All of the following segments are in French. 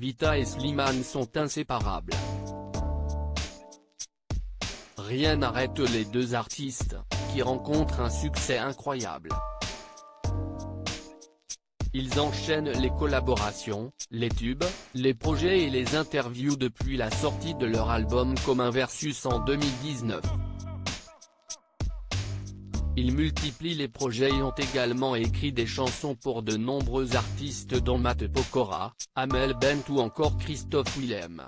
Vita et Slimane sont inséparables. Rien n'arrête les deux artistes, qui rencontrent un succès incroyable. Ils enchaînent les collaborations, les tubes, les projets et les interviews depuis la sortie de leur album Commun Versus en 2019. Ils multiplient les projets et ont également écrit des chansons pour de nombreux artistes dont Matt Pokora, Amel Bent ou encore Christophe Willem.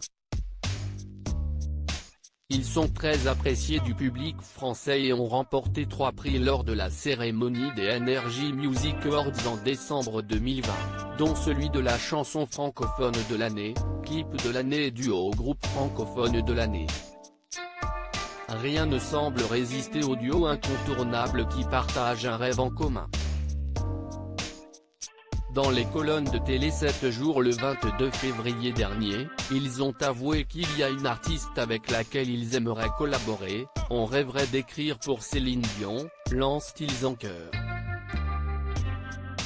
Ils sont très appréciés du public français et ont remporté 3 prix lors de la cérémonie des Energy Music Awards en décembre 2020, dont celui de la chanson francophone de l'année, clip de l'année et duo au groupe francophone de l'année. Rien ne semble résister au duo incontournable qui partage un rêve en commun. Dans les colonnes de Télé 7 jours le 22 février dernier, ils ont avoué qu'il y a une artiste avec laquelle ils aimeraient collaborer, on rêverait d'écrire pour Céline Dion, lancent-ils en chœur.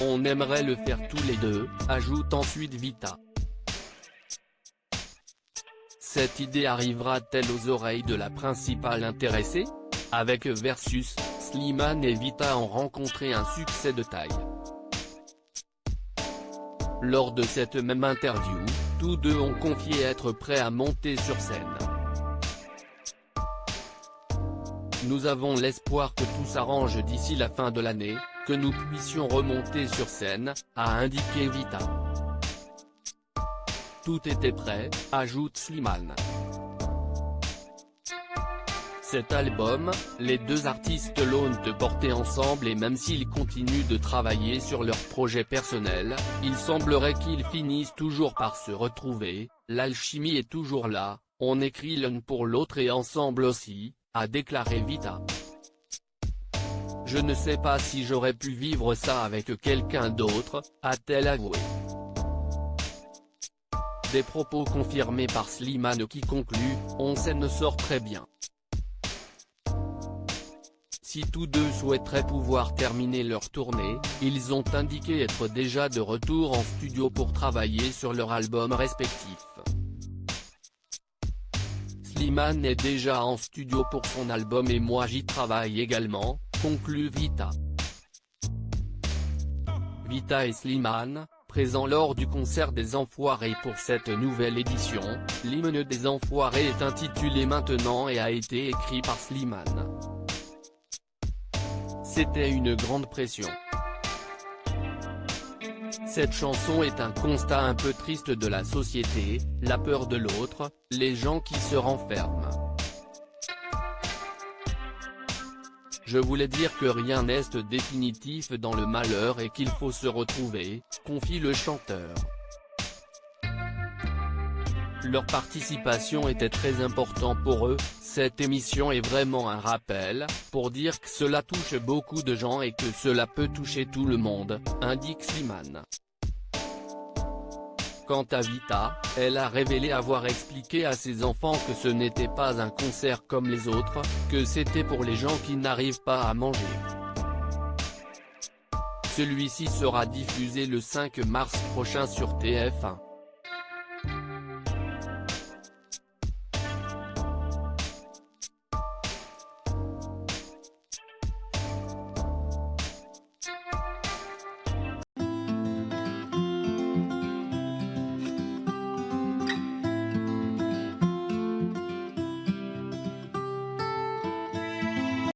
On aimerait le faire tous les deux, ajoute ensuite Vita. Cette idée arrivera-t-elle aux oreilles de la principale intéressée? Avec Versus, Slimane et Vita ont rencontré un succès de taille. Lors de cette même interview, tous deux ont confié être prêts à monter sur scène. Nous avons l'espoir que tout s'arrange d'ici la fin de l'année, que nous puissions remonter sur scène, a indiqué Vita. Tout était prêt, ajoute Slimane. Cet album, les deux artistes l'ont porté ensemble et même s'ils continuent de travailler sur leurs projets personnels, il semblerait qu'ils finissent toujours par se retrouver, l'alchimie est toujours là, on écrit l'un pour l'autre et ensemble aussi, a déclaré Vita. Je ne sais pas si j'aurais pu vivre ça avec quelqu'un d'autre, a-t-elle avoué. Des propos confirmés par Slimane qui conclut, on s'en sort très bien. Si tous deux souhaiteraient pouvoir terminer leur tournée, ils ont indiqué être déjà de retour en studio pour travailler sur leur album respectif. Slimane est déjà en studio pour son album et moi j'y travaille également, conclut Vita. Vita et Slimane, présents lors du concert des Enfoirés pour cette nouvelle édition, l'hymne des Enfoirés est intitulé Maintenant et a été écrit par Slimane. C'était une grande pression. Cette chanson est un constat un peu triste de la société, la peur de l'autre, les gens qui se renferment. Je voulais dire que rien n'est définitif dans le malheur et qu'il faut se retrouver, confie le chanteur. Leur participation était très importante pour eux, cette émission est vraiment un rappel, pour dire que cela touche beaucoup de gens et que cela peut toucher tout le monde, indique Slimane. Quant à Vita, elle a révélé avoir expliqué à ses enfants que ce n'était pas un concert comme les autres, que c'était pour les gens qui n'arrivent pas à manger. Celui-ci sera diffusé le 5 mars prochain sur TF1.